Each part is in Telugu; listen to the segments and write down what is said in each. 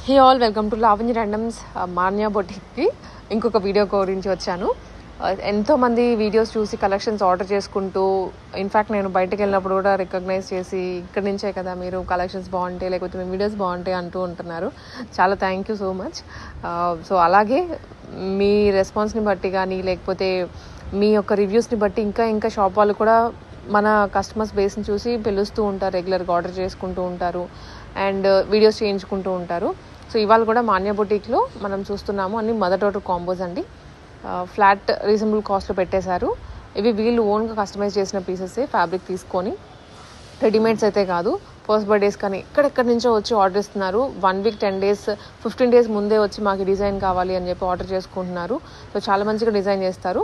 Hey all welcome to Lavanya randoms Manya బొటిక్కి ఇంకొక వీడియో గురించి వచ్చాను. ఎంతోమంది వీడియోస్ చూసి కలెక్షన్స్ ఆర్డర్ చేసుకుంటూ, ఇన్ఫ్యాక్ట్ నేను బయటకు వెళ్ళినప్పుడు కూడా రికగ్నైజ్ చేసి ఇక్కడి నుంచే కదా మీరు కలెక్షన్స్ బాగుంటాయి లేకపోతే మీ వీడియోస్ బాగుంటాయి అంటూ ఉంటున్నారు. చాలా thank you so much. So అలాగే మీ రెస్పాన్స్ని బట్టి కానీ లేకపోతే మీ యొక్క రివ్యూస్ని బట్టి ఇంకా షాప్ వాళ్ళు కూడా మన కస్టమర్స్ బేస్ని చూసి పిలుస్తూ ఉంటారు, రెగ్యులర్గా ఆర్డర్ చేసుకుంటూ ఉంటారు అండ్ వీడియోస్ చేయించుకుంటూ ఉంటారు. సో ఇవాళ కూడా మాన్యా బొటిక్లో మనం చూస్తున్నాము అన్ని మదర్ డాటర్ కాంబోస్ అండి. ఫ్లాట్ రీజనబుల్ కాస్ట్లో పెట్టేశారు. ఇవి వీళ్ళు ఓన్గా కస్టమైజ్ చేసిన పీసెసే, ఫ్యాబ్రిక్ తీసుకొని రెడీమేడ్స్ అయితే కాదు. ఫస్ట్ బర్త్డేస్ కానీ ఎక్కడెక్కడి నుంచో వచ్చి ఆర్డర్ ఇస్తున్నారు. 1 వీక్ 10 డేస్ 15 డేస్ ముందే వచ్చి మాకు డిజైన్ కావాలి అని చెప్పి ఆర్డర్ చేసుకుంటున్నారు. సో చాలా మంచిగా డిజైన్ చేస్తారు.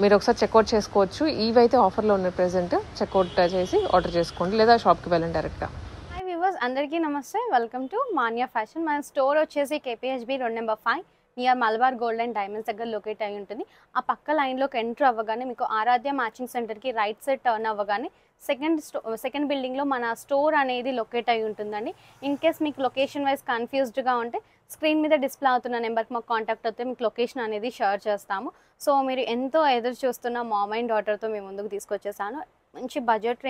మీరు ఒకసారి చెక్అవుట్ చేసుకోవచ్చు. ఇవైతే ఆఫర్లో ఉన్నాయి ప్రెజెంట్. చెక్అవుట్ చేసి ఆర్డర్ చేసుకోండి లేదా షాప్కి వెళ్ళండి డైరెక్ట్గా. హాయ్ వ్యూవర్స్, అందరికీ నమస్తే. Welcome to Manya fashion. మన స్టోర్ వచ్చేసి KPHB road number 5 near Malabar gold and diamonds దగ్గర లొకేట్ అయి ఉంటుంది. ఆ పక్క లైన్లోకి ఎంటర్ అవ్వగానే మీకు ఆరాధ్య మ్యాచింగ్ సెంటర్కి రైట్ సైడ్ టర్న్ అవ్వగానే సెకండ్ బిల్డింగ్లో మన స్టోర్ అనేది లొకేట్ అయి ఉంటుందండి. ఇన్ కేస్ మీకు లొకేషన్ వైజ్ కన్ఫ్యూజ్డ్గా ఉంటే స్క్రీన్ మీద డిస్ప్లే అవుతున్న నెంబర్కి మాకు కాంటాక్ట్ అవుతే మీకు లొకేషన్ అనేది షేర్ చేస్తాము. సో మీరు ఎంతో ఎదురు చూస్తున్న మామ్ అండ్ డాటర్తో మేము ముందుకు తీసుకొచ్చేసాను. మంచి బడ్జెట్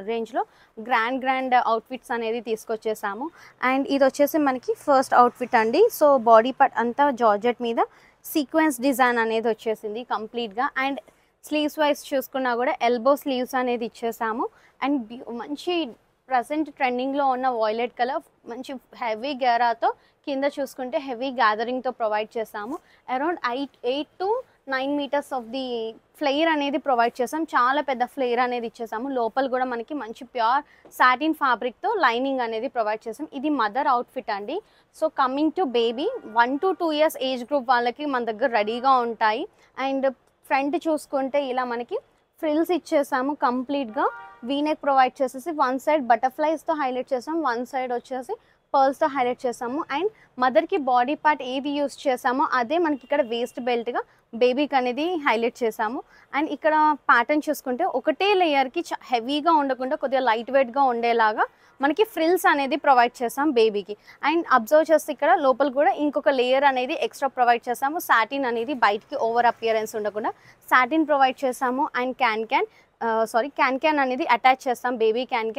రేంజ్లో గ్రాండ్ అవుట్ఫిట్స్ అనేది తీసుకొచ్చేసాము. అండ్ ఇది వచ్చేసి మనకి ఫస్ట్ అవుట్ఫిట్ అండి. సో బాడీ పార్ట్ అంతా జార్జెట్ మీద సీక్వెన్స్ డిజైన్ అనేది వచ్చేసింది కంప్లీట్గా. అండ్ స్లీవ్స్ వైజ్ చూసుకున్నా కూడా ఎల్బో స్లీవ్స్ అనేది ఇచ్చేసాము. అండ్ మంచి ప్రజెంట్ ట్రెండింగ్లో ఉన్న వాయిలెట్ కలర్ మంచి హెవీ గేరాతో, కింద చూసుకుంటే హెవీ గ్యాదరింగ్తో ప్రొవైడ్ చేసాము. Around 8 to 9 metres of the flare అనేది ప్రొవైడ్ చేసాం. చాలా పెద్ద ఫ్లేర్ అనేది ఇచ్చేసాము. లోపల కూడా మనకి మంచి ప్యూర్ సాటిన్ ఫ్యాబ్రిక్తో లైనింగ్ అనేది ప్రొవైడ్ చేసాం. ఇది మదర్ అవుట్ఫిట్ అండి. So coming to baby 1 to 2 years age group వాళ్ళకి మన దగ్గర రెడీగా ఉంటాయి. అండ్ ఫ్రంట్ చూసుకుంటే ఇలా మనకి ఫ్రిల్స్ ఇచ్చేసాము. కంప్లీట్గా వీనెక్ ప్రొవైడ్ చేసేసి వన్ సైడ్ బటర్ఫ్లైస్తో హైలైట్ చేసాం, వన్ సైడ్ వచ్చేసి పర్ల్స్తో హైలైట్ చేసాము. అండ్ మదర్కి బాడీ పార్ట్ ఏది యూస్ చేసామో అదే మనకి ఇక్కడ వేస్ట్ బెల్ట్గా బేబీకి అనేది హైలైట్ చేసాము. అండ్ ఇక్కడ ప్యాటర్న్ చూసుకుంటే ఒకటే లేయర్కి హెవీగా ఉండకుండా కొద్దిగా లైట్ వెయిట్గా ఉండేలాగా మనకి ఫ్రిల్స్ అనేది ప్రొవైడ్ చేసాం బేబీకి. అండ్ అబ్జర్వ్ చేస్తే ఇక్కడ లోపల కూడా ఇంకొక లేయర్ అనేది ఎక్స్ట్రా ప్రొవైడ్ చేసాము. సాటిన్ అనేది బయటికి ఓవర్ అపియరెన్స్ ఉండకుండా సాటిన్ ప్రొవైడ్ చేసాము. అండ్ క్యాన్ అనేది అటాచ్ చేస్తాం, బేబీ క్యాన్.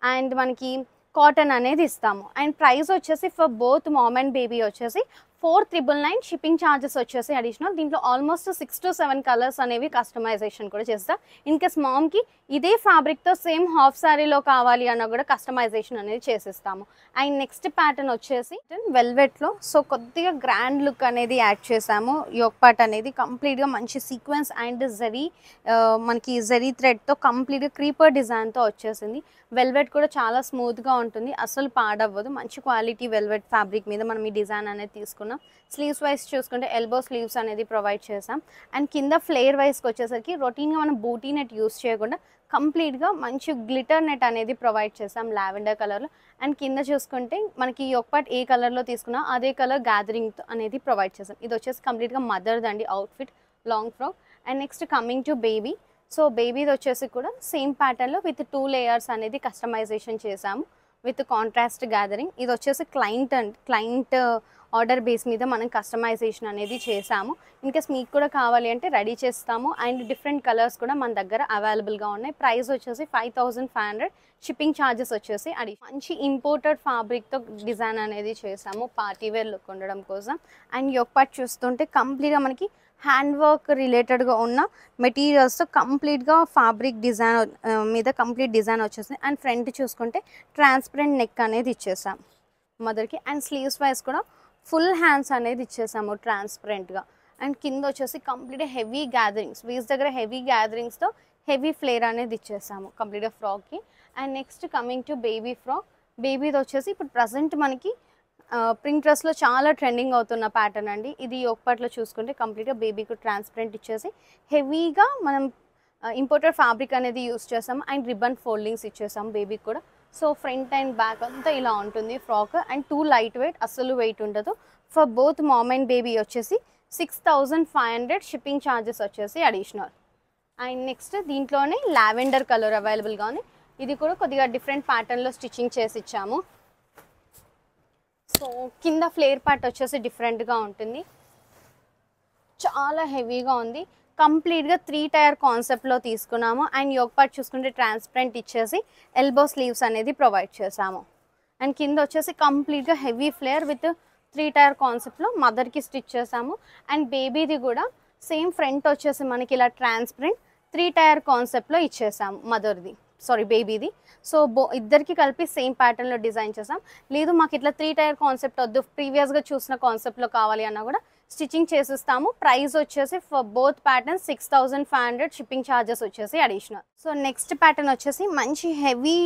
అండ్ మనకి కాటన్ అనేది ఇస్తాము. అండ్ ప్రైస్ వచ్చేసి for both mom and baby వచ్చేసి 4,999. షిప్పింగ్ ఛార్జెస్ వచ్చేసి అడిషనల్. దీంట్లో ఆల్మోస్ట్ 6 to 7 కలర్స్ అనేవి కస్టమైజేషన్ కూడా చేస్తా. ఇన్ కేస్ మామ్కి ఇదే ఫ్యాబ్రిక్తో సేమ్ హాఫ్ శారీలో కావాలి అన్న కూడా కస్టమైజేషన్ అనేది చేసిస్తాము. అండ్ నెక్స్ట్ ప్యాటర్న్ వచ్చేసి వెల్వెట్లో. సో కొద్దిగా గ్రాండ్ లుక్ అనేది యాడ్ చేసాము. యోక్ పార్ట్ అనేది కంప్లీట్గా మంచి సీక్వెన్స్ అండ్ మనకి జరీ థ్రెడ్తో కంప్లీట్గా క్రీపర్ డిజైన్తో వచ్చేసింది. వెల్వెట్ కూడా చాలా స్మూత్గా ఉంటుంది, అసలు పాడవ్వదు. మంచి క్వాలిటీ వెల్వెట్ ఫ్యాబ్రిక్ మీద మనం ఈ డిజైన్ అనేది తీసుకున్నాం. స్లీవ్స్ వైజ్ చూసుకుంటే ఎల్బో స్లీవ్స్ అనేది ప్రొవైడ్ చేసాం. అండ్ కింద ఫ్లేర్ వైజ్కి వచ్చేసరికి రొటీన్గా మనం బూటీ నెట్ యూస్ చేయకుండా కంప్లీట్గా మంచి గ్లిటర్ నెట్ అనేది ప్రొవైడ్ చేసాం లావెండర్ కలర్లో. అండ్ కింద చూసుకుంటే మనకి ఒక పార్ట్ ఏ కలర్లో తీసుకున్నా అదే కలర్ గ్యాదరింగ్ అనేది ప్రొవైడ్ చేసాం. ఇది వచ్చేసి కంప్లీట్గా మదర్ది అండి outfit, long frock. And next coming to baby. So బేబీది వచ్చేసి కూడా సేమ్ ప్యాటర్న్లో విత్ 2 లేయర్స్ అనేది కస్టమైజేషన్ చేసాము విత్ కాంట్రాస్ట్ గ్యాదరింగ్. ఇది వచ్చేసి క్లయింట్ ఆర్డర్ బేస్ మీద మనం కస్టమైజేషన్ అనేది చేసాము. ఇన్కేస్ మీకు కూడా కావాలి అంటే రెడీ చేస్తాము. అండ్ డిఫరెంట్ కలర్స్ కూడా మన దగ్గర అవైలబుల్గా ఉన్నాయి. ప్రైస్ వచ్చేసి 5,500. షిప్పింగ్ ఛార్జెస్ వచ్చేసి మంచి ఇంపోర్టెడ్ ఫ్యాబ్రిక్తో డిజైన్ అనేది చేసాము పార్టీ వేర్ లుక్ ఉండడం కోసం. అండ్ యోక్ పార్ట్ చూస్తుంటే కంప్లీట్గా మనకి హ్యాండ్ వర్క్ రిలేటెడ్గా ఉన్న మెటీరియల్స్తో కంప్లీట్గా ఫ్యాబ్రిక్ డిజైన్ మీద కంప్లీట్ డిజైన్ వచ్చేసింది. అండ్ ఫ్రంట్ చూసుకుంటే ట్రాన్స్పరెంట్ నెక్ అనేది ఇచ్చేసాం మదర్కి. అండ్ స్లీవ్స్ వైజ్ కూడా ఫుల్ హ్యాండ్స్ అనేది ఇచ్చేసాము ట్రాన్స్పరెంట్గా. అండ్ కింద వచ్చేసి కంప్లీట్గా హెవీ గ్యాదరింగ్స్, వీస్ దగ్గర హెవీ గ్యాదరింగ్స్తో హెవీ ఫ్లేర్ అనేది ఇచ్చేసాము కంప్లీట్గా ఫ్రాక్కి. And next coming to baby frock. బేబీది వచ్చేసి ఇప్పుడు ప్రజెంట్ మనకి ప్రింట్రెస్లో చాలా ట్రెండింగ్ అవుతున్న ప్యాటర్న్ అండి. ఇది ఒకపాట్లో చూసుకుంటే కంప్లీట్గా బేబీకి ట్రాన్స్పరెంట్ ఇచ్చేసి హెవీగా మనం ఇంపోర్టెడ్ ఫ్యాబ్రిక్ అనేది యూస్ చేసాము. అండ్ రిబ్బన్ ఫోల్డింగ్స్ ఇచ్చేసాము బేబీకి కూడా. సో ఫ్రంట్ అండ్ బ్యాక్ అంతా ఇలా ఉంటుంది ఫ్రాక్. అండ్ 2 లైట్ వెయిట్, అస్సలు వెయిట్ ఉండదు. For both mom and baby వచ్చేసి 6,500. షిప్పింగ్ ఛార్జెస్ వచ్చేసి అడిషనల్. అండ్ నెక్స్ట్ దీంట్లోనే లావెండర్ కలర్ అవైలబుల్గా ఉంది. ఇది కూడా కొద్దిగా డిఫరెంట్ ప్యాటర్న్లో స్టిచ్చింగ్ చేసి ఇచ్చాము. సో కింద ఫ్లేర్ పార్ట్ వచ్చేసి డిఫరెంట్గా ఉంటుంది, చాలా హెవీగా ఉంది. కంప్లీట్గా 3 టైర్ కాన్సెప్ట్లో తీసుకున్నాము. అండ్ యోక్ పార్ట్ చూసుకుంటే ట్రాన్స్పరెంట్ ఇచ్చేసి ఎల్బో స్లీవ్స్ అనేది ప్రొవైడ్ చేసాము. అండ్ కింద వచ్చేసి కంప్లీట్గా హెవీ ఫ్లేర్ విత్ 3 టైర్ కాన్సెప్ట్లో మదర్కి స్టిచ్ చేసాము. అండ్ బేబీది కూడా సేమ్ ఫ్రంట్ వచ్చేసి మనకి ఇలా ట్రాన్స్పరెంట్ 3 టైర్ కాన్సెప్ట్లో ఇచ్చేసాము మదర్ది, బేబీది. సో ఇద్దరికి కలిపి సేమ్ ప్యాటర్న్లో డిజైన్ చేసాం. లేదు మాకు ఇట్లా 3 టైర్ కాన్సెప్ట్ వద్దు, ప్రీవియస్గా చూసిన కాన్సెప్ట్లో కావాలి అన్నా కూడా స్టిచ్చింగ్ చేసిస్తాము. ప్రైస్ వచ్చేసి for both pattern 6500, shipping charges వచ్చేసి అడిషనల్. సో నెక్స్ట్ ప్యాటర్న్ వచ్చేసి మంచి హెవీ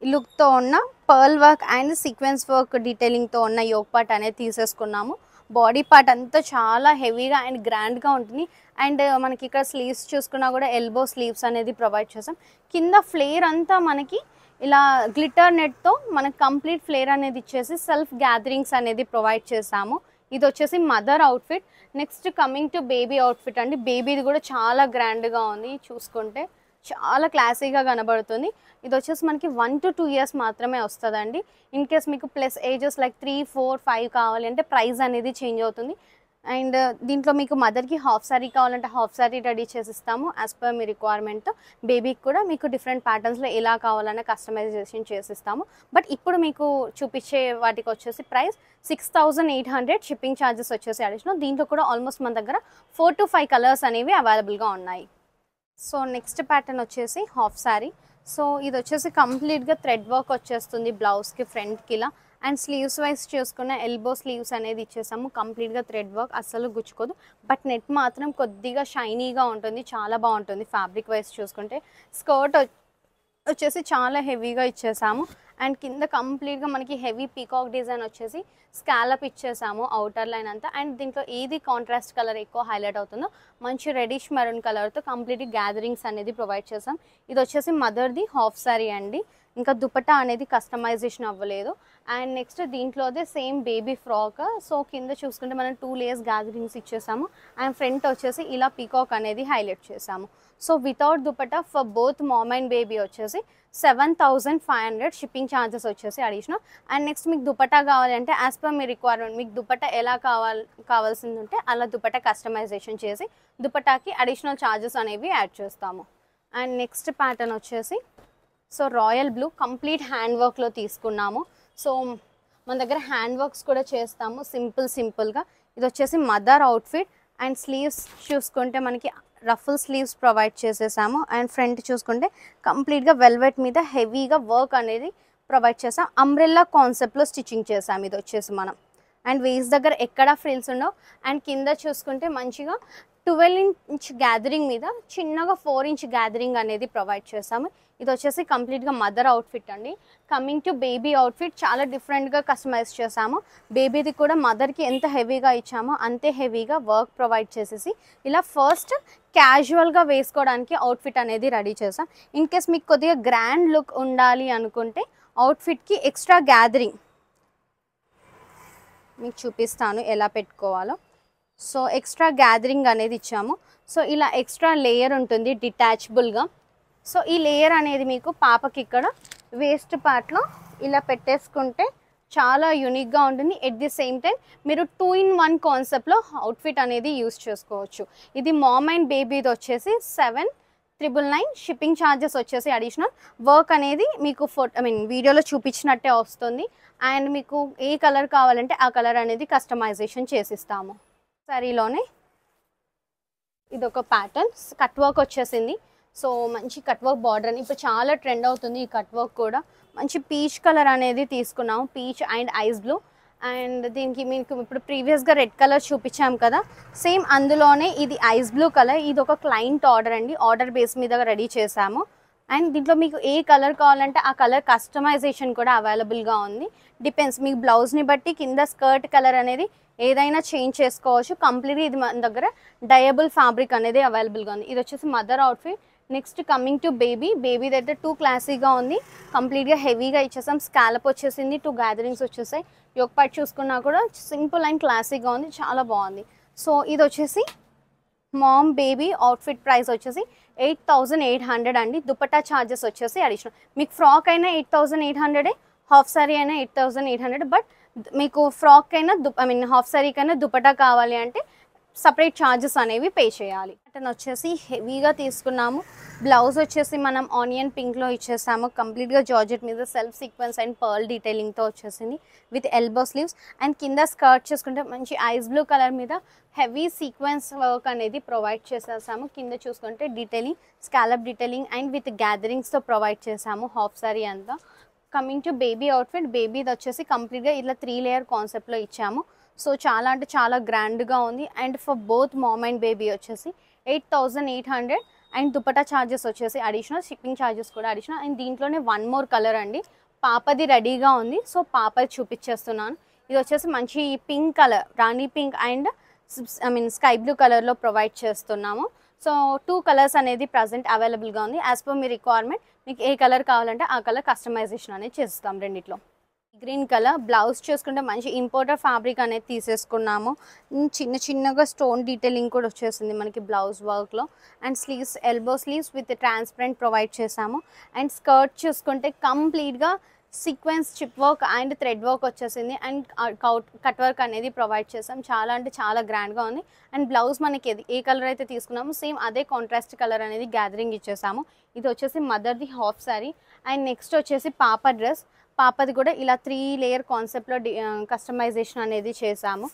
లుక్తో ఉన్న pearl work and sequence work డీటెయిలింగ్తో ఉన్న యోక్ పార్ట్ అనేది తీసేసుకున్నాము. బాడీ పార్ట్ అంతా చాలా హెవీగా అండ్ గ్రాండ్గా ఉంటుంది. అండ్ మనకి ఇక్కడ స్లీవ్స్ చూసుకున్నా కూడా ఎల్బో స్లీవ్స్ అనేది ప్రొవైడ్ చేసాం. కింద ఫ్లేర్ అంతా మనకి ఇలా గ్లిటర్ నెట్తో మనకి కంప్లీట్ ఫ్లేర్ అనేది ఇచ్చేసి సెల్ఫ్ గ్యాదరింగ్స్ అనేది ప్రొవైడ్ చేసాము. ఇది వచ్చేసి mother outfit. Next coming to baby outfit అండి. బేబీది కూడా చాలా గ్రాండ్గా ఉంది, చూసుకుంటే చాలా క్లాసీగా కనబడుతుంది. ఇది వచ్చేసి మనకి 1 to 2 years మాత్రమే వస్తుందండి. ఇన్ కేస్ మీకు ప్లస్ ఏజెస్ లైక్ 3, 4, 5 కావాలి అంటే ప్రైస్ అనేది చేంజ్ అవుతుంది. అండ్ దీంట్లో మీకు మదర్కి హాఫ్ సారీ కావాలంటే హాఫ్ సారీ రెడీ చేసిస్తాము యాజ్ పర్ మీ రిక్వైర్మెంట్. బేబీకి కూడా మీకు డిఫరెంట్ ప్యాటర్న్స్లో ఎలా కావాలన్నా కస్టమైజేషన్ చేసిస్తాము. బట్ ఇప్పుడు మీకు చూపించే వాటికి వచ్చేసి ప్రైస్ 6800, షిప్పింగ్ ఛార్జెస్ వచ్చేసి అడిషనల్. దీంట్లో కూడా ఆల్మోస్ట్ మన దగ్గర 4 to 5 కలర్స్ అనేవి అవైలబుల్గా ఉన్నాయి. సో నెక్స్ట్ ప్యాటర్న్ వచ్చేసి హాఫ్ సారీ. సో ఇది వచ్చేసి కంప్లీట్గా థ్రెడ్ వర్క్ వచ్చేస్తుంది బ్లౌజ్కి ఫ్రంట్కి ఇలా. అండ్ స్లీవ్స్ వైజ్ చూసుకున్న ఎల్బో స్లీవ్స్ అనేది ఇచ్చేసాము. కంప్లీట్గా థ్రెడ్ వర్క్, అస్సలు గుచ్చుకోదు. బట్ నెట్ మాత్రం కొద్దిగా షైనీగా ఉంటుంది, చాలా బాగుంటుంది ఫ్యాబ్రిక్ వైజ్ చూసుకుంటే. స్కర్ట్ వచ్చేసి చాలా హెవీగా ఇచ్చేసాము. అండ్ కింద కంప్లీట్గా మనకి హెవీ పీకాక్ డిజైన్ వచ్చేసి స్కాలప్ ఇచ్చేసాము అవుటర్ లైన్ అంతా. అండ్ దీంట్లో ఏది కాంట్రాస్ట్ కలర్ ఎక్కువ హైలైట్ అవుతుందో మంచి రెడిష్ మెరూన్ కలర్తో కంప్లీట్ గ్యాదరింగ్స్ అనేది ప్రొవైడ్ చేసాం. ఇది వచ్చేసి మదర్ది హాఫ్ సారీ అండి. ఇంకా దుపట్టా అనేది కస్టమైజేషన్ అవ్వలేదు. అండ్ నెక్స్ట్ దీంట్లోదే సేమ్ బేబీ ఫ్రాక్. సో కింద చూసుకుంటే మనం 2 layers గ్యాదరింగ్స్ ఇచ్చేసాము. అండ్ ఫ్రంట్ వచ్చేసి ఇలా పీకాక్ అనేది హైలైట్ చేసాము. So without dupatta for both mom and baby వచ్చేసి 7500, షిప్పింగ్ ఛార్జెస్ వచ్చేసి అడిషనల్. అండ్ నెక్స్ట్ మీకు దుపట్టా కావాలంటే యాజ్ పర్ మీ రిక్వైర్మెంట్, మీకు దుపట్టా ఎలా కావాల్సింది ఉంటే అలా దుపట్టా కస్టమైజేషన్ చేసి దుపట్టాకి అడిషనల్ ఛార్జెస్ అనేవి యాడ్ చేస్తాము. అండ్ నెక్స్ట్ ప్యాటర్న్ వచ్చేసి so royal blue complete hand వర్క్లో తీసుకున్నాము. సో మన దగ్గర హ్యాండ్ వర్క్స్ కూడా చేస్తాము సింపుల్గా. ఇది వచ్చేసి మదర్ అవుట్ఫిట్. అండ్ స్లీవ్స్ చూసుకుంటే మనకి రఫుల్ స్లీవ్స్ ప్రొవైడ్ చేసేసాము. అండ్ ఫ్రంట్ చూసుకుంటే కంప్లీట్గా వెల్వెట్ మీద హెవీగా వర్క్ అనేది ప్రొవైడ్ చేసాం. అంబ్రెల్లా కాన్సెప్ట్లో స్టిచ్చింగ్ చేసాము ఇది వచ్చేసి మనం. అండ్ వేస్ట్ దగ్గర ఎక్కడా ఫ్రిల్స్ ఉండవు. అండ్ కింద చూసుకుంటే మంచిగా 12-inch గ్యాదరింగ్ మీద చిన్నగా 4-inch గ్యాదరింగ్ అనేది ప్రొవైడ్ చేసాము. ఇది వచ్చేసి కంప్లీట్గా మదర్ అవుట్ఫిట్ అండి. కమింగ్ టు బేబీ అవుట్ఫిట్ చాలా డిఫరెంట్గా కస్టమైజ్ చేసాము. బేబీది కూడా మదర్కి ఎంత హెవీగా ఇచ్చామో అంతే హెవీగా వర్క్ ప్రొవైడ్ చేసేసి ఇలా ఫస్ట్ క్యాజువల్గా వేసుకోవడానికి అవుట్ఫిట్ అనేది రెడీ చేసాం. ఇన్ కేస్ మీకు కొద్దిగా గ్రాండ్ లుక్ ఉండాలి అనుకుంటే అవుట్ఫిట్కి ఎక్స్ట్రా గ్యాదరింగ్ మీకు చూపిస్తాను ఎలా పెట్టుకోవాలో. సో ఎక్స్ట్రా గ్యాదరింగ్ అనేది ఇచ్చాము. సో ఇలా ఎక్స్ట్రా లేయర్ ఉంటుంది డిటాచబుల్గా. సో ఈ లేయర్ అనేది మీకు పాపకి ఇక్కడ వేస్ట్ పార్ట్లో ఇలా పెట్టేసుకుంటే చాలా యూనిక్గా ఉంటుంది. ఎట్ ది సేమ్ టైం మీరు 2-in-1 కాన్సెప్ట్లో అవుట్ఫిట్ అనేది యూస్ చేసుకోవచ్చు. ఇది మామ్ అండ్ బేబీది వచ్చేసి 7999, షిప్పింగ్ ఛార్జెస్ వచ్చేసి అడిషనల్. వర్క్ అనేది మీకు వీడియోలో చూపించినట్టే వస్తుంది. అండ్ మీకు ఏ కలర్ కావాలంటే ఆ కలర్ అనేది కస్టమైజేషన్ చేసిస్తాము. సారీలోనే ఇదొక ప్యాటర్న్ కట్ వర్క్ వచ్చేసింది. సో మంచి కట్ వర్క్ బార్డర్ అని ఇప్పుడు చాలా ట్రెండ్ అవుతుంది. ఈ కట్ వర్క్ కూడా మంచి పీచ్ కలర్ అనేది తీసుకున్నాము, peach and ice blue. And దీనికి మీకు ఇప్పుడు ప్రీవియస్గా రెడ్ కలర్ చూపించాం కదా, సేమ్ అందులోనే ఇది ఐస్ బ్లూ కలర్. ఇది ఒక క్లయింట్ ఆర్డర్ అండి, ఆర్డర్ బేస్ మీద రెడీ చేసాము. అండ్ దీంట్లో మీకు ఏ కలర్ కావాలంటే ఆ కలర్ కస్టమైజేషన్ కూడా అవైలబుల్గా ఉంది. డిపెండ్స్ మీకు బ్లౌజ్ని బట్టి కింద స్కర్ట్ కలర్ అనేది ఏదైనా చేంజ్ చేసుకోవచ్చు. కంప్లీట్గా ఇది మన దగ్గర డయబుల్ ఫ్యాబ్రిక్ అనేది అవైలబుల్గా ఉంది. ఇది వచ్చేసి mother outfit. Next coming to baby దగ్గర 2 క్లాసీగా ఉంది, కంప్లీట్గా హెవీగా ఇచ్చేసాం. స్కాలప్ వచ్చేసింది, 2 గ్యాదరింగ్స్ వచ్చేసాయి. యోక్ పార్ట్ చూసుకున్నా కూడా సింపుల్ అండ్ క్లాసీగా ఉంది, చాలా బాగుంది. సో ఇది వచ్చేసి మామ్ బేబీ అవుట్ఫిట్ ప్రైస్ వచ్చేసి 8800 అండి. దుపట్టా ఛార్జెస్ వచ్చేసి అడిషనల్. మీకు ఫ్రాక్ అయినా 8800, హాఫ్ సారీ అయినా 8800. బట్ మీకు ఫ్రాక్ అయినా ఐ మీన్ హాఫ్ సారీ కైనా దుపట్టా కావాలి అంటే సపరేట్ ఛార్జెస్ అనేవి పే చేయాలి. ప్యాటర్న్ వచ్చేసి హెవీగా తీసుకున్నాము. బ్లౌజ్ వచ్చేసి మనం ఆనియన్ పింక్లో ఇచ్చేసాము. కంప్లీట్గా జార్జెట్ మీద సెల్ఫ్ సీక్వెన్స్ అండ్ పర్ల్ డీటెయిలింగ్తో వచ్చేసింది విత్ ఎల్బో స్లీవ్స్. అండ్ కింద స్కర్ట్ చేసుకుంటే మంచి ఐస్ బ్లూ కలర్ మీద హెవీ సీక్వెన్స్ వర్క్ అనేది ప్రొవైడ్ చేసేసాము. కింద చూసుకుంటే detailing scallop detailing and with గ్యాదరింగ్స్తో ప్రొవైడ్ చేసాము హాఫ్ సారీ అంతా. కమింగ్ టు బేబీ అవుట్ఫిట్, బేబీది వచ్చేసి కంప్లీట్గా ఇట్లా 3 లేయర్ కాన్సెప్ట్లో ఇచ్చాము. సో చాలా అంటే చాలా గ్రాండ్గా ఉంది. And for both mom and baby వచ్చేసి 8800 అండ్ దుపట్టా ఛార్జెస్ వచ్చేసి అడిషనల్, షిప్పింగ్ ఛార్జెస్ కూడా అడిషనల్. అండ్ దీంట్లోనే 1 మోర్ కలర్ అండి, పాపది రెడీగా ఉంది. సో పాపది చూపించేస్తున్నాను. ఇది వచ్చేసి మంచి pink colour, Rani pink and I mean sky blue కలర్లో ప్రొవైడ్ చేస్తున్నాము. సో 2 కలర్స్ అనేది ప్రజెంట్ అవైలబుల్గా ఉంది. యాజ్ పర్ మీ రిక్వైర్మెంట్ మీకు ఏ కలర్ కావాలంటే ఆ కలర్ కస్టమైజేషన్ అనేది చేస్తాం రెండిట్లో. గ్రీన్ కలర్ బ్లౌజ్ చూసుకుంటే మంచి ఇంపోర్టెడ్ ఫ్యాబ్రిక్ అనేది తీసేసుకున్నాము. చిన్న చిన్నగా స్టోన్ డీటెయిలింగ్ కూడా వచ్చేసింది మనకి బ్లౌజ్ వర్క్లో. And sleeves elbow sleeves with transparent provide చేసాము. అండ్ స్కర్ట్ చూసుకుంటే కంప్లీట్గా sequence chip work and thread work వచ్చేసింది. అండ్ కట్ వర్క్ అనేది ప్రొవైడ్ చేసాం. చాలా అంటే చాలా గ్రాండ్గా ఉంది. అండ్ బ్లౌజ్ మనకి ఏ కలర్ అయితే తీసుకున్నామో సేమ్ అదే కాంట్రాస్ట్ కలర్ అనేది గ్యాదరింగ్ ఇచ్చేసాము. ఇది వచ్చేసి మదర్ది హాఫ్ సారీ. అండ్ నెక్స్ట్ వచ్చేసి పాప డ్రెస్, పాపది కూడా ఇలా 3 లేయర్ కాన్సెప్ట్లో కస్టమైజేషన్ అనేది చేసాము.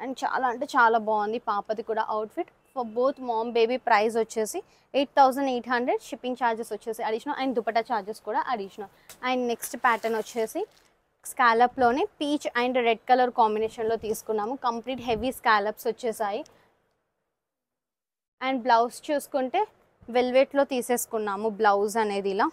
అండ్ చాలా అంటే చాలా బాగుంది పాపది కూడా outfit. For both mom baby price వచ్చేసి 8800, షిప్పింగ్ ఛార్జెస్ వచ్చేసి అడిషనల్ అండ్ దుపట్టా ఛార్జెస్ కూడా అడిషనల్. అండ్ నెక్స్ట్ ప్యాటర్న్ వచ్చేసి స్కాలప్లోనే పీచ్ అండ్ రెడ్ కలర్ కాంబినేషన్లో తీసుకున్నాము. కంప్లీట్ హెవీ స్కాలప్స్ వచ్చేసాయి. అండ్ బ్లౌజ్ చూసుకుంటే వెల్వెట్లో తీసేసుకున్నాము బ్లౌజ్ అనేది ఇలా.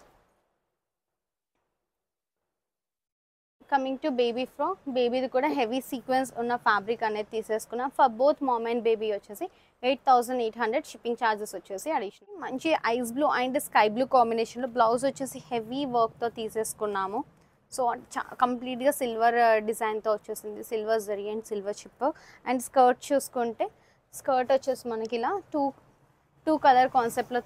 కమింగ్ టు బేబీ ఫ్రాక్, బేబీది కూడా హెవీ సీక్వెన్స్ ఉన్న ఫ్యాబ్రిక్ అనేది తీసేసుకున్నాం. For both mom and baby వచ్చేసి 8800, షిప్పింగ్ ఛార్జెస్ వచ్చేసి అడిషనల్. మంచి ice blue and sky blue కాంబినేషన్లో బ్లౌజ్ వచ్చేసి హెవీ వర్క్తో తీసేసుకున్నాము. సో కంప్లీట్గా సిల్వర్ డిజైన్తో వచ్చేసింది, silver zari and silver chip. And skirt చూసుకుంటే స్కర్ట్ వచ్చేసి మనకి ఇలా టూ కలర్ కాన్సెప్ట్లో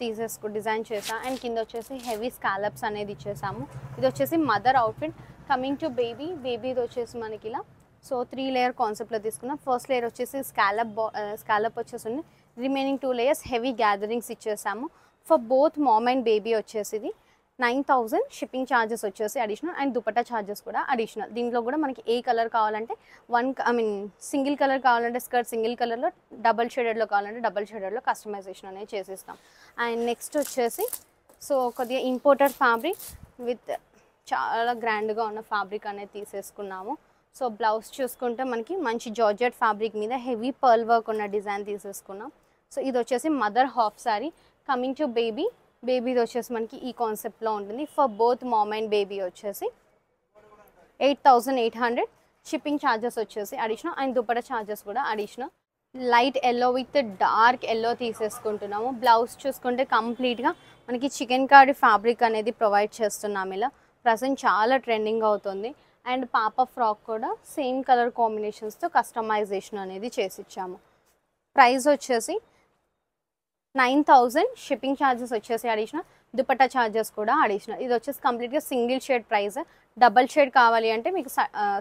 డిజైన్ చేసాం. అండ్ కింద వచ్చేసి హెవీ స్కాలప్స్ అనేది ఇచ్చేసాము. ఇది వచ్చేసి మదర్ అవుట్ఫిట్. కమింగ్ టు బేబీది వచ్చేసి మనకి ఇలా సో 3 లేయర్ కాన్సెప్ట్లో తీసుకున్నాం. ఫస్ట్ లేయర్ వచ్చేసి స్కాలప్ వచ్చేసి రిమైనింగ్ 2 లేయర్స్ హెవీ గ్యాదరింగ్స్ ఇచ్చేసాము. For both mom and baby వచ్చేసి 9000, షిప్పింగ్ ఛార్జెస్ వచ్చేసి అడిషనల్ అండ్ దుపట్టా ఛార్జెస్ కూడా అడిషనల్. దీంట్లో కూడా మనకి ఏ కలర్ కావాలంటే సింగిల్ కలర్ కావాలంటే స్కర్ట్ సింగిల్ కలర్లో, డబల్ షేడెడ్లో కావాలంటే డబల్ షేడెడ్లో కస్టమైజేషన్ అనేది చేసేస్తాం. అండ్ నెక్స్ట్ వచ్చేసి సో కొద్దిగా ఇంపోర్టెడ్ ఫ్యాబ్రిక్ విత్ చాలా గ్రాండ్గా ఉన్న ఫ్యాబ్రిక్ అనేది తీసేసుకున్నాము. సో బ్లౌజ్ చూసుకుంటే మనకి మంచి జార్జెట్ ఫ్యాబ్రిక్ మీద హెవీ పర్ల్ వర్క్ ఉన్న డిజైన్ తీసేసుకున్నాం. సో ఇది వచ్చేసి mother half sorry. Coming to బేబీది వచ్చేసి మనకి ఈ కాన్సెప్ట్లో ఉంటుంది. For both mom and baby వచ్చేసి 8800, షిప్పింగ్ ఛార్జెస్ వచ్చేసి అడిషనల్ అండ్ దుపట్టా ఛార్జెస్ కూడా additional. Light yellow with dark yellow తీసేసుకుంటున్నాము. Blouse చూసుకుంటే కంప్లీట్గా మనకి చికెన్ కారీ ఫ్యాబ్రిక్ అనేది ప్రొవైడ్ చేస్తున్నాము. ఇలా ప్రజెంట్ చాలా ట్రెండింగ్ అవుతుంది. అండ్ పాప ఫ్రాక్ కూడా సేమ్ కలర్ కాంబినేషన్స్తో కస్టమైజేషన్ అనేది చేసి ఇచ్చాము. ప్రైస్ వచ్చేసి 9000, షిప్పింగ్ ఛార్జెస్ వచ్చేసి అడిషనల్, దుపట్టా ఛార్జెస్ కూడా అడిషనల్. ఇది వచ్చేసి కంప్లీట్గా single shade price. Double shade కావాలి అంటే మీకు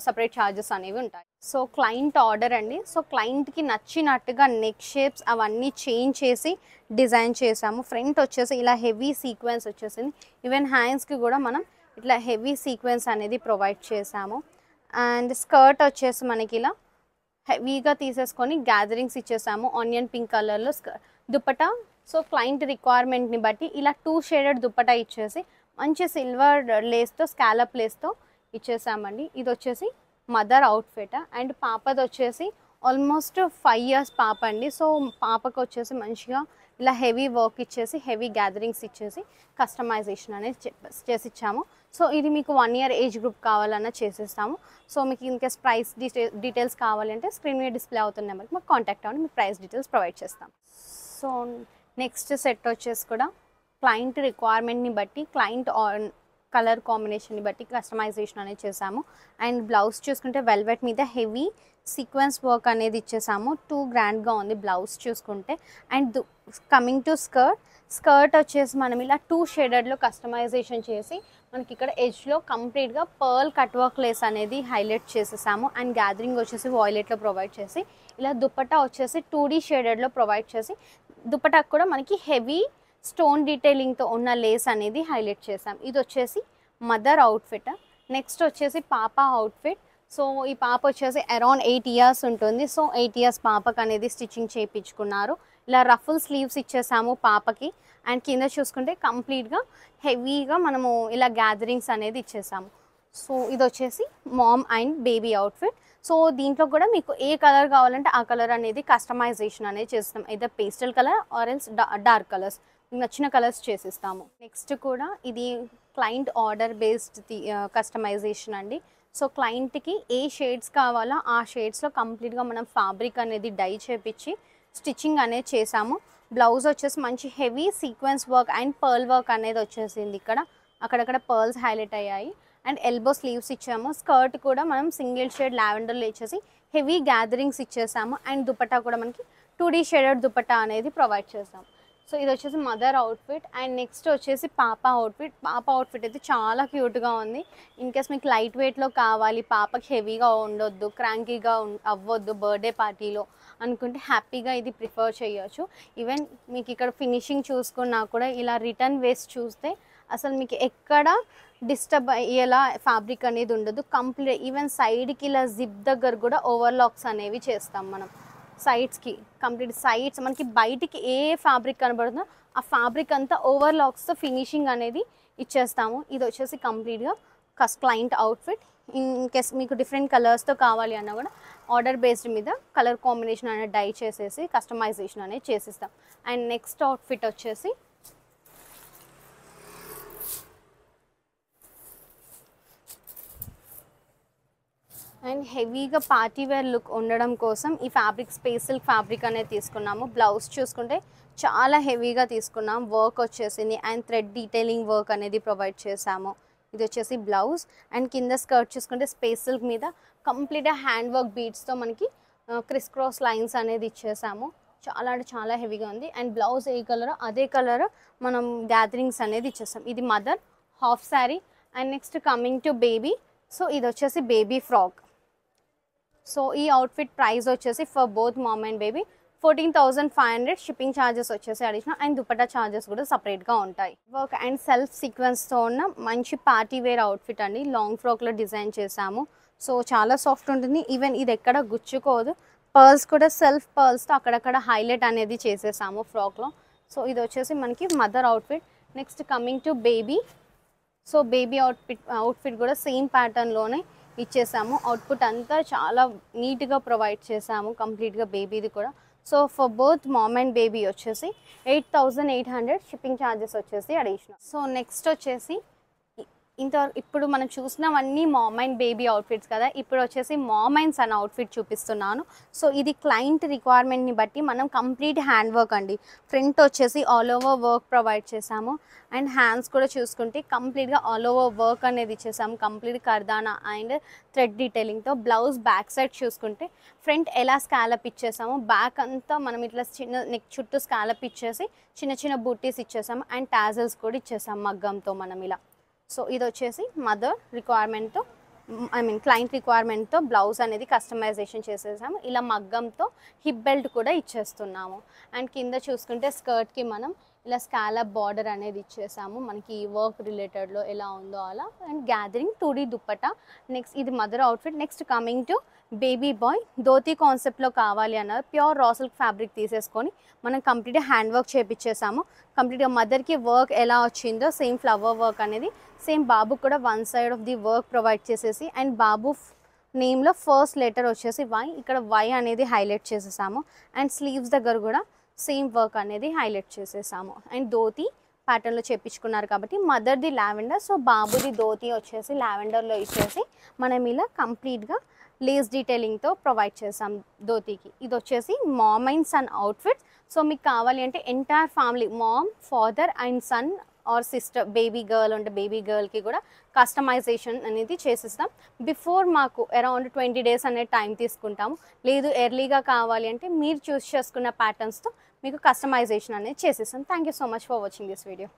సపరేట్ ఛార్జెస్ అనేవి ఉంటాయి. సో క్లయింట్ ఆర్డర్ అండి. సో క్లయింట్కి నచ్చినట్టుగా నెక్ షేప్స్ అవన్నీ చేంజ్ చేసి డిజైన్ చేసాము. ఫ్రంట్ వచ్చేసి ఇలా హెవీ సీక్వెన్స్ వచ్చేసింది. ఈవెన్ హ్యాండ్స్కి కూడా మనం ఇట్లా హెవీ సీక్వెన్స్ అనేది ప్రొవైడ్ చేసాము. అండ్ స్కర్ట్ వచ్చేసి మనకి ఇలా హెవీగా తీసేసుకొని గ్యాదరింగ్స్ ఇచ్చేసాము ఆనియన్ పింక్ కలర్లో. దుపట్టా సో క్లయింట్ రిక్వైర్మెంట్ని బట్టి ఇలా 2 షేడెడ్ దుపట్టా ఇచ్చేసి మంచి సిల్వర్ లేస్తో స్కాలప్ లేస్తో ఇచ్చేసామండి. ఇది వచ్చేసి మదర్ అవుట్ఫిట్. అండ్ పాపది వచ్చేసి ఆల్మోస్ట్ 5 years పాప అండి. సో పాపకు వచ్చేసి మంచిగా ఇలా హెవీ వర్క్ ఇచ్చేసి హెవీ గ్యాదరింగ్స్ ఇచ్చేసి కస్టమైజేషన్ అనేది చేసి ఇచ్చాము. సో ఇది మీకు 1 year ఏజ్ గ్రూప్ కావాలన్నా చేసేస్తాము. సో మీకు ఇన్కేస్ ప్రైస్ డీటెయిల్స్ కావాలంటే స్క్రీన్ మీద డిస్ప్లే అవుతున్న నెంబర్కి మాకు కాంటాక్ట్ అవ్వండి, మీకు ప్రైస్ డీటెయిల్స్ ప్రొవైడ్ చేస్తాం. సో నెక్స్ట్ సెట్ వచ్చేసి కూడా క్లయింట్ రిక్వైర్మెంట్ని బట్టి క్లయింట్ కలర్ కాంబినేషన్ని బట్టి కస్టమైజేషన్ అనేది చేసాము. అండ్ బ్లౌజ్ చూసుకుంటే వెల్వెట్ మీద హెవీ సీక్వెన్స్ వర్క్ అనేది ఇచ్చేసాము. 2 గ్రాండ్గా ఉంది బ్లౌజ్ చూసుకుంటే. అండ్ కమింగ్ టు స్కర్ట్ వచ్చేసి మనం ఇలా 2 షేడెడ్లో కస్టమైజేషన్ చేసి మనకి ఇక్కడ ఎడ్జ్లో కంప్లీట్గా పర్ల్ కట్ వర్క్ లేస్ అనేది హైలైట్ చేసేసాము. అండ్ గ్యాదరింగ్ వచ్చేసి వాయిలెట్లో ప్రొవైడ్ చేసి ఇలా దుపట్టా వచ్చేసి 2D షేడెడ్లో ప్రొవైడ్ చేసి దుపట్టాకు కూడా మనకి హెవీ స్టోన్ డీటెయిలింగ్తో ఉన్న లేస్ అనేది హైలైట్ చేసాం. ఇది వచ్చేసి మదర్ అవుట్ఫిట్. నెక్స్ట్ వచ్చేసి పాప అవుట్ఫిట్. సో ఈ పాప వచ్చేసి అరౌండ్ 8 ఇయర్స్ ఉంటుంది. సో 8 ఇయర్స్ పాపకు అనేది స్టిచ్చింగ్ చేయించుకున్నారు. ఇలా రఫుల్ స్లీవ్స్ ఇచ్చేసాము పాపకి. అండ్ కింద చూసుకుంటే కంప్లీట్గా హెవీగా మనము ఇలా గ్యాదరింగ్స్ అనేది ఇచ్చేసాము. సో ఇది వచ్చేసి mom and baby outfit. So దీంట్లో కూడా మీకు ఏ కలర్ కావాలంటే ఆ కలర్ అనేది కస్టమైజేషన్ అనేది చేస్తాం. Either pastel colour or else dark colours, మీకు నచ్చిన కలర్స్ చేసిస్తాము. నెక్స్ట్ కూడా ఇది క్లయింట్ ఆర్డర్ బేస్డ్ కస్టమైజేషన్ అండి. సో క్లయింట్కి ఏ షేడ్స్ కావాలో ఆ షేడ్స్లో కంప్లీట్గా మనం ఫ్యాబ్రిక్ అనేది డై చేపించి స్టిచ్చింగ్ అనేది చేసాము. బ్లౌజ్ వచ్చేసి మంచి heavy sequence work and pearl work అనేది వచ్చేసింది. ఇక్కడ అక్కడక్కడ పర్ల్స్ హైలైట్ అయ్యాయి. అండ్ ఎల్బో స్లీవ్స్ ఇచ్చాము. స్కర్ట్ కూడా మనం సింగిల్ షేడ్ లావెండర్లో ఇచ్చేసి హెవీ గ్యాదరింగ్స్ ఇచ్చేసాము. అండ్ దుపట్టా కూడా మనకి 2D షేడెడ్ దుపట్టా అనేది ప్రొవైడ్ చేసాము. సో ఇది వచ్చేసి మదర్ అవుట్ఫిట్. అండ్ నెక్స్ట్ వచ్చేసి పాప అవుట్ఫిట్. పాప అవుట్ఫిట్ అయితే చాలా క్యూట్గా ఉంది. ఇన్ కేస్ మీకు లైట్ వెయిట్లో కావాలి, పాపకి హెవీగా ఉండొద్దు, క్రాంకీగా అవ్వద్దు బర్త్డే పార్టీలో అనుకుంటే హ్యాపీగా ఇది ప్రిఫర్ చేయొచ్చు. ఈవెన్ మీకు ఇక్కడ ఫినిషింగ్ చూసుకున్నా కూడా ఇలా రిటర్న్ వేస్ట్ చూస్తే అసలు మీకు ఎక్కడ డిస్టర్బ్ అయ్యేలా ఫ్యాబ్రిక్ అనేది ఉండదు. కంప్లీట్ ఈవెన్ సైడ్కి ఇలా జిప్ దగ్గర కూడా ఓవర్లాక్స్ అనేవి చేస్తాం మనం. సైడ్స్కి కంప్లీట్ సైడ్స్ మనకి బయటికి ఏ ఫ్యాబ్రిక్ కనబడుతుందో ఆ ఫ్యాబ్రిక్ అంతా ఓవర్లాక్స్తో ఫినిషింగ్ అనేది ఇచ్చేస్తాము. ఇది వచ్చేసి కంప్లీట్గా క్లయింట్ అవుట్ఫిట్. ఇన్ కేస్ మీకు డిఫరెంట్ కలర్స్తో కావాలి అన్నా కూడా ఆర్డర్ బేస్డ్ మీద కలర్ కాంబినేషన్ అనేది డై చేసేసి కస్టమైజేషన్ అనేది చేసిస్తాం. అండ్ నెక్స్ట్ అవుట్ఫిట్ వచ్చేసి అండ్ హెవీగా పార్టీవేర్ లుక్ ఉండడం కోసం ఈ ఫ్యాబ్రిక్ స్పేస్ సిల్క్ ఫ్యాబ్రిక్ అనేది తీసుకున్నాము. బ్లౌజ్ చూసుకుంటే చాలా హెవీగా తీసుకున్నాం. వర్క్ వచ్చేసింది అండ్ థ్రెడ్ డీటెయిలింగ్ వర్క్ అనేది ప్రొవైడ్ చేసాము. ఇది వచ్చేసి బ్లౌజ్. అండ్ కింద స్కర్ట్ చూసుకుంటే స్పేస్ సిల్క్ మీద కంప్లీట్గా హ్యాండ్ వర్క్ బీడ్స్తో మనకి క్రిస్ క్రాస్ లైన్స్ అనేది ఇచ్చేసాము. చాలా అంటే చాలా హెవీగా ఉంది. అండ్ బ్లౌజ్ ఏ కలర్ అదే కలర్ మనం గ్యాదరింగ్స్ అనేది ఇచ్చేస్తాం. ఇది mother half sari. And next coming to baby. So ఇది వచ్చేసి బేబీ ఫ్రాక్. సో ఈ అవుట్ఫిట్ ప్రైస్ వచ్చేసి for both mom and baby 14,500. Shipping charges వచ్చేసి అడిషనల్ అండ్ దుపట్టా ఛార్జెస్ కూడా సపరేట్గా ఉంటాయి. వర్క్ అండ్ సెల్ఫ్ సీక్వెన్స్తో ఉన్న మంచి పార్టీ వేర్ అవుట్ఫిట్ అండి. లాంగ్ ఫ్రాక్లో డిజైన్ చేసాము. సో చాలా సాఫ్ట్ ఉంటుంది. ఈవెన్ ఇది ఎక్కడ గుచ్చుకోదు. పర్ల్స్ కూడా సెల్ఫ్ పర్ల్స్తో అక్కడక్కడ హైలైట్ అనేది చేసేసాము ఫ్రాక్లో. సో ఇది వచ్చేసి మనకి mother outfit. Next coming to baby. So baby outfit కూడా సేమ్ ప్యాటర్న్లోనే ఇచ్చేసాము. అవుట్పుట్ అంతా చాలా నీట్గా ప్రొవైడ్ చేసాము కంప్లీట్గా బేబీది కూడా. So for both mom and baby వచ్చేసి 8,800. షిప్పింగ్ ఛార్జెస్ వచ్చేసి అడిషనల్. సో నెక్స్ట్ వచ్చేసి ఇప్పుడు మనం చూసినవన్నీ మామ్ అండ్ బేబీ అవుట్ఫిట్స్ కదా. ఇప్పుడు వచ్చేసి మామ్ అండ్ సన్ అవుట్ఫిట్ చూపిస్తున్నాను. సో ఇది క్లయింట్ రిక్వైర్మెంట్ని బట్టి మనం కంప్లీట్ హ్యాండ్ వర్క్ అండి. ఫ్రంట్ వచ్చేసి ఆల్ ఓవర్ వర్క్ ప్రొవైడ్ చేసాము. అండ్ హ్యాండ్స్ కూడా చూసుకుంటే కంప్లీట్గా ఆల్ ఓవర్ వర్క్ అనేది ఇచ్చేసాము. కంప్లీట్ కర్దానా అండ్ థ్రెడ్ డీటెయిలింగ్తో. బ్లౌజ్ బ్యాక్ సైడ్ చూసుకుంటే ఫ్రంట్ ఎలా స్కాలప్ ఇచ్చేసాము, బ్యాక్ అంతా మనం ఇట్లా చిన్న నెక్ చుట్టూ స్కాలప్ ఇచ్చేసి చిన్న చిన్న బూటీస్ ఇచ్చేసాము. అండ్ టాజల్స్ కూడా ఇచ్చేసాము మగ్గంతో మనం ఇలా. సో ఇది వచ్చేసి మదర్ రిక్వైర్మెంట్తో క్లయింట్ రిక్వైర్మెంట్తో బ్లౌజ్ అనేది కస్టమైజేషన్ చేసేసాము. ఇలా మగ్గంతో హిప్ బెల్ట్ కూడా ఇచ్చేస్తున్నాము. అండ్ కింద చూసుకుంటే స్కర్ట్కి మనం ఇలా స్కాలప్ బార్డర్ అనేది ఇచ్చేసాము. మనకి వర్క్ రిలేటెడ్లో ఎలా ఉందో అలా. And gathering 2D dupatta. Next ఇది mother outfit. Next coming to baby boy. Dhoti కాన్సెప్ట్లో కావాలి అన్నారు. ప్యూర్ రా సిల్క్ ఫ్యాబ్రిక్ తీసేసుకొని మనం కంప్లీట్గా హ్యాండ్ వర్క్ చేపించేసాము. కంప్లీట్గా మదర్కి వర్క్ ఎలా వచ్చిందో సేమ్ ఫ్లవర్ వర్క్ అనేది సేమ్ బాబు కూడా one side of the work provide చేసేసి అండ్ బాబు నేమ్లో ఫస్ట్ లెటర్ వచ్చేసి వై, ఇక్కడ వై అనేది హైలైట్ చేసేసాము. అండ్ స్లీవ్స్ దగ్గర కూడా సేమ్ వర్క్ అనేది హైలైట్ చేసేసాము. అండ్ ధోతి ప్యాటర్న్లో చేపించుకున్నారు కాబట్టి మదర్ది లావెండర్. సో బాబుది ధోతి వచ్చేసి లావెండర్లో ఇచ్చేసి మనం ఇలా కంప్లీట్గా లేస్ డీటెయిలింగ్తో ప్రొవైడ్ చేసాం ధోతికి. ఇది వచ్చేసి mom and son outfit. So మీకు కావాలి అంటే entire family mom, father and son or sister, baby girl అంటే బేబీ గర్ల్కి కూడా కస్టమైజేషన్ అనేది చేసిస్తాం. బిఫోర్ మాకు అరౌండ్ 20 days అనేది టైం తీసుకుంటాము. లేదు ఎర్లీగా కావాలి అంటే మీరు చూస్ చేసుకున్న ప్యాటర్న్స్తో మీకు కస్టమైజేషన్ అనేది చేసేస్తాం. Thank you so much for watching this video.